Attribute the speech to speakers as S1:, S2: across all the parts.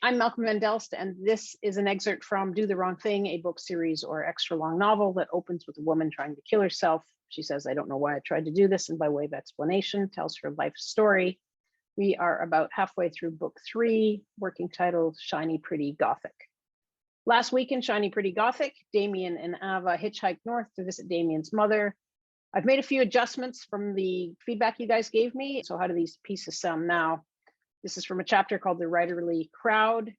S1: I'm Malcolm Van Delst, and this is an excerpt from Do the Wrong Thing, a book series or extra long novel that opens with a woman trying to kill herself. She says, I don't know why I tried to do this, and by way of explanation, tells her life story. We are about halfway through book 3, working title, Shiny Pretty Gothic. Last week in Shiny Pretty Gothic, Damien and Ava hitchhiked north to visit Damien's mother. I've made a few adjustments from the feedback you guys gave me. So how do these pieces sound now? This is from a chapter called The Writerly Crowd.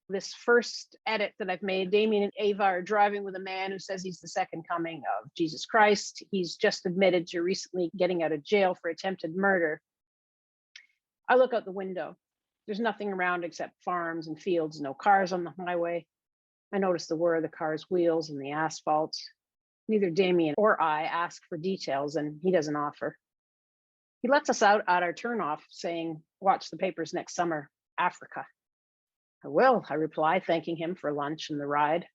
S1: This first edit that I've made, Damien and Ava are driving with a man who says he's the second coming of Jesus Christ. He's just admitted to recently getting out of jail for attempted murder. I look out the window. There's nothing around except farms and fields, no cars on the highway. I notice the whir of the car's wheels and the asphalt. Neither Damien or I ask for details, and he doesn't offer. He lets us out at our turnoff, saying, watch the papers next summer, Africa. I will, I reply, thanking him for lunch and the ride.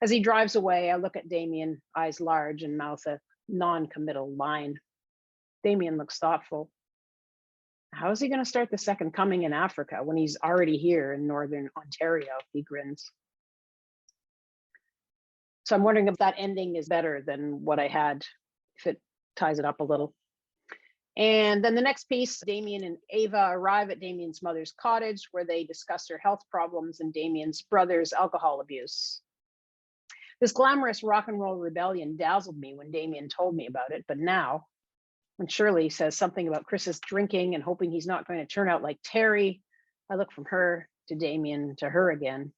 S1: As he drives away, I look at Damien, eyes large, and mouth a non-committal line. Damien looks thoughtful. How is he going to start the second coming in Africa when he's already here in northern Ontario? He grins. So I'm wondering if that ending is better than what I had, if it ties it up a little. And then the next piece, Damien and Ava arrive at Damien's mother's cottage where they discuss her health problems and Damien's brother's alcohol abuse. This glamorous rock and roll rebellion dazzled me when Damien told me about it, but now, when Shirley says something about Chris's drinking and hoping he's not going to turn out like Terry, I look from her to Damien to her again.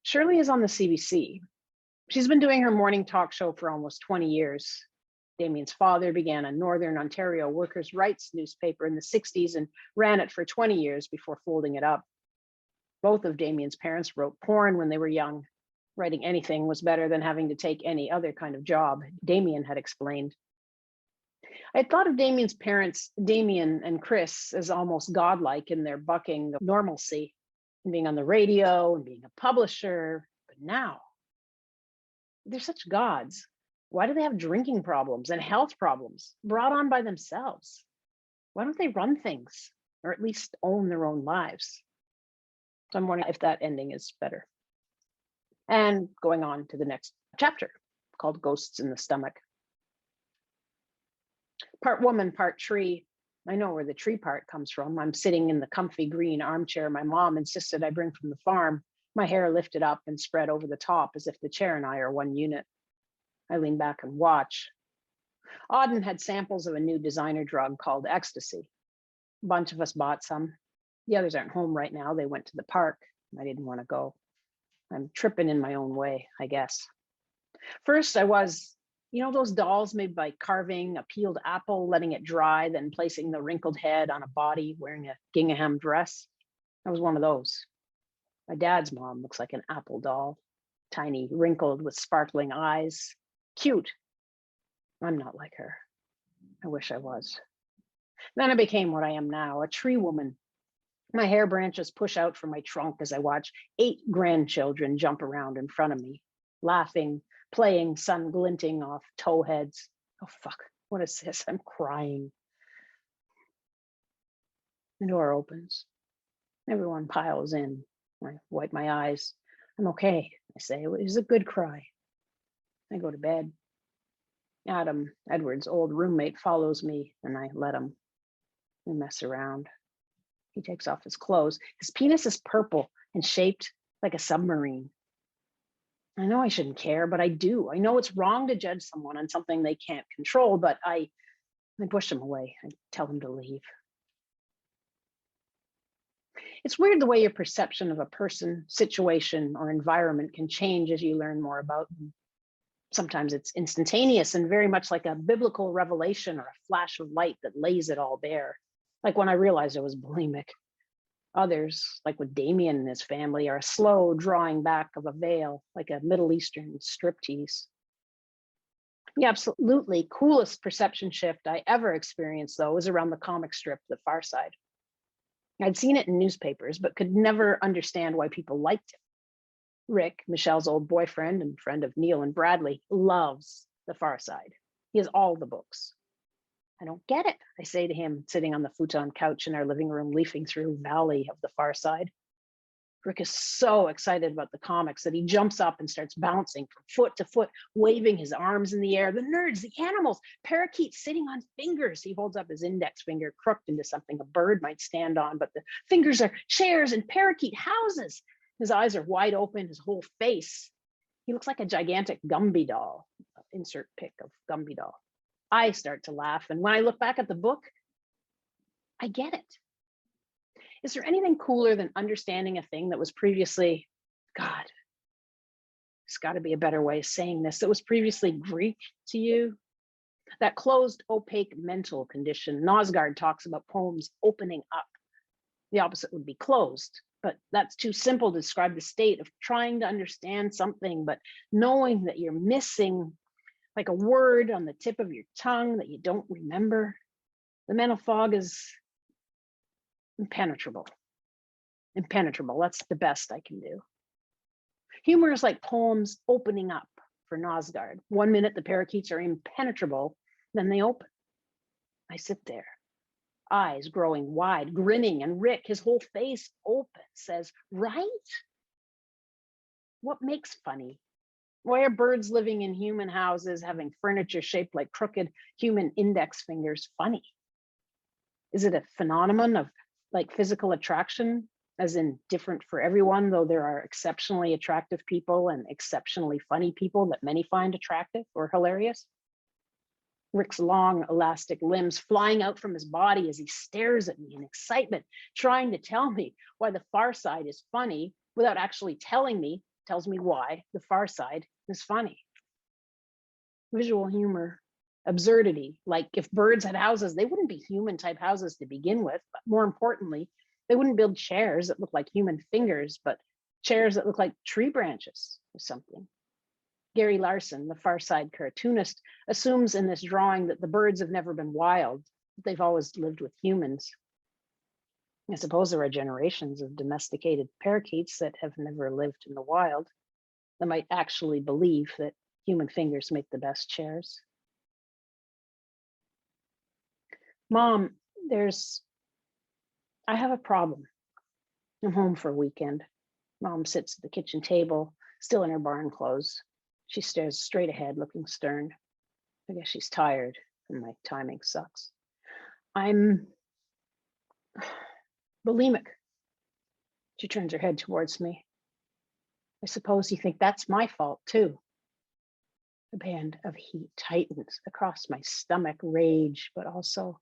S1: Shirley is on the CBC. She's been doing her morning talk show for almost 20 years. Damien's father began a Northern Ontario workers' rights newspaper in the 60s and ran it for 20 years before folding it up. Both of Damien's parents wrote porn when they were young. Writing anything was better than having to take any other kind of job, Damien had explained. I had thought of Damien's parents, Damien and Chris, as almost godlike in their bucking of normalcy and being on the radio and being a publisher. But now, they're such gods. Why do they have drinking problems and health problems brought on by themselves? Why don't they run things or at least own their own lives? So I'm wondering if that ending is better. And going on to the next chapter called Ghosts in the Stomach. Part woman, part tree. I know where the tree part comes from. I'm sitting in the comfy green armchair my mom insisted I bring from the farm, my hair lifted up and spread over the top as if the chair and I are one unit. I lean back and watch. Auden had samples of a new designer drug called ecstasy. A bunch of us bought some. The others aren't home right now. They went to the park. I didn't want to go. I'm tripping in my own way, I guess. First, I was, those dolls made by carving a peeled apple, letting it dry, then placing the wrinkled head on a body wearing a gingham dress. I was one of those. My dad's mom looks like an apple doll, tiny, wrinkled with sparkling eyes. Cute. I'm not like her. I wish I was. Then I became what I am now, a tree woman. My hair branches push out from my trunk as I watch 8 grandchildren jump around in front of me, laughing, playing, sun glinting off toe heads. Oh, fuck. What is this? I'm crying. The door opens. Everyone piles in. I wipe my eyes. I'm okay, I say. It was a good cry. I go to bed. Adam, Edward's old roommate, follows me, and I let him. We mess around. He takes off his clothes. His penis is purple and shaped like a submarine. I know I shouldn't care, but I do. I know it's wrong to judge someone on something they can't control, but I push him away. I tell him to leave. It's weird the way your perception of a person, situation, or environment can change as you learn more about them. Sometimes it's instantaneous and very much like a biblical revelation or a flash of light that lays it all bare. Like when I realized I was bulimic. Others, like with Damien and his family, are a slow drawing back of a veil, like a Middle Eastern striptease. The absolutely coolest perception shift I ever experienced, though, was around the comic strip, The Far Side. I'd seen it in newspapers, but could never understand why people liked it. Rick, Michelle's old boyfriend and friend of Neil and Bradley, loves The Far Side. He has all the books. I don't get it, I say to him, sitting on the futon couch in our living room, leafing through Valley of the Far Side. Rick is so excited about the comics that he jumps up and starts bouncing from foot to foot, waving his arms in the air. The nerds, the animals, parakeets sitting on fingers. He holds up his index finger, crooked into something a bird might stand on, but the fingers are chairs and parakeet houses. His eyes are wide open, his whole face. He looks like a gigantic Gumby doll. Insert pic of Gumby doll. I start to laugh, and when I look back at the book, I get it. Is there anything cooler than understanding a thing that was previously, God, there's got to be a better way of saying this, that was previously Greek to you? That closed, opaque mental condition. Nosgard talks about poems opening up. The opposite would be closed, but that's too simple to describe the state of trying to understand something, but knowing that you're missing like a word on the tip of your tongue that you don't remember. The mental fog is impenetrable. Impenetrable, that's the best I can do. Humor is like poems opening up for Nosgard. 1 minute the parakeets are impenetrable, then they open. I sit there, eyes growing wide, grinning, and Rick, his whole face open, says, right? What makes funny? Why are birds living in human houses having furniture shaped like crooked human index fingers funny? Is it a phenomenon of like physical attraction, as in different for everyone, though there are exceptionally attractive people and exceptionally funny people that many find attractive or hilarious? Rick's long elastic limbs flying out from his body as he stares at me in excitement, trying to tell me why the Far Side is funny without actually telling me, tells me why the Far Side is funny. Visual humor, absurdity, like if birds had houses, they wouldn't be human type houses to begin with, but more importantly, they wouldn't build chairs that look like human fingers, but chairs that look like tree branches or something. Gary Larson, the Far Side cartoonist, assumes in this drawing that the birds have never been wild, that they've always lived with humans. I suppose there are generations of domesticated parakeets that have never lived in the wild that might actually believe that human fingers make the best chairs. Mom, I have a problem. I'm home for a weekend. Mom sits at the kitchen table, still in her barn clothes. She stares straight ahead, looking stern. I guess she's tired and my timing sucks. I'm bulimic. She turns her head towards me. I suppose you think that's my fault too. A band of heat tightens across my stomach, rage, but also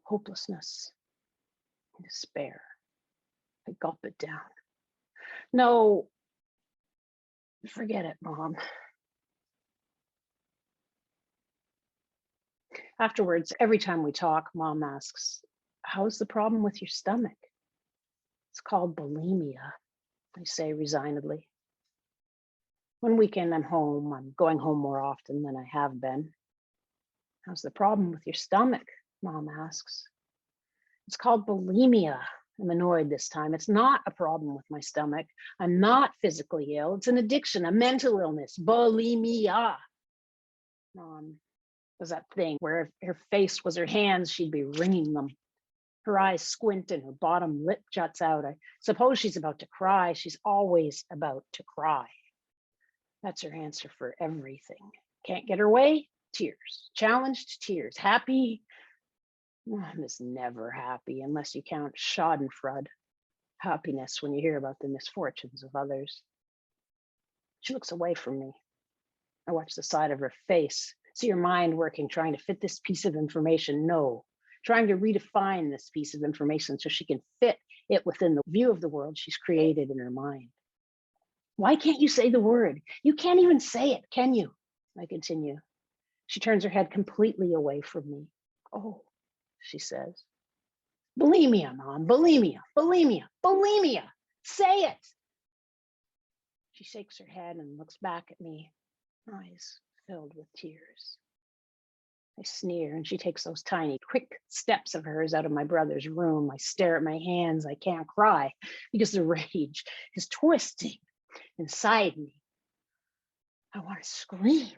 S1: hopelessness and despair. I gulp it down. No, forget it, Mom. Afterwards, every time we talk, Mom asks, how's the problem with your stomach? It's called bulimia, I say resignedly. One weekend I'm home. I'm going home more often than I have been. How's the problem with your stomach? Mom asks. It's called bulimia. I'm annoyed this time. It's not a problem with my stomach. I'm not physically ill. It's an addiction, a mental illness, bulimia. Mom does that thing where if her face was her hands, she'd be wringing them. Her eyes squint and her bottom lip juts out. I suppose she's about to cry. She's always about to cry. That's her answer for everything. Can't get her way? Tears. Challenged? Tears. Happy? I'm just never happy unless you count schadenfreude, happiness when you hear about the misfortunes of others. She looks away from me. I watch the side of her face, see her mind working, trying to fit this piece of information. No, trying to redefine this piece of information so she can fit it within the view of the world she's created in her mind. Why can't you say the word? You can't even say it, can you? I continue. She turns her head completely away from me. Oh, she says. Bulimia, Mom, bulimia, bulimia, bulimia. Say it. She shakes her head and looks back at me, eyes filled with tears. I sneer and she takes those tiny, quick steps of hers out of my brother's room. I stare at my hands. I can't cry because the rage is twisting inside me. I want to scream.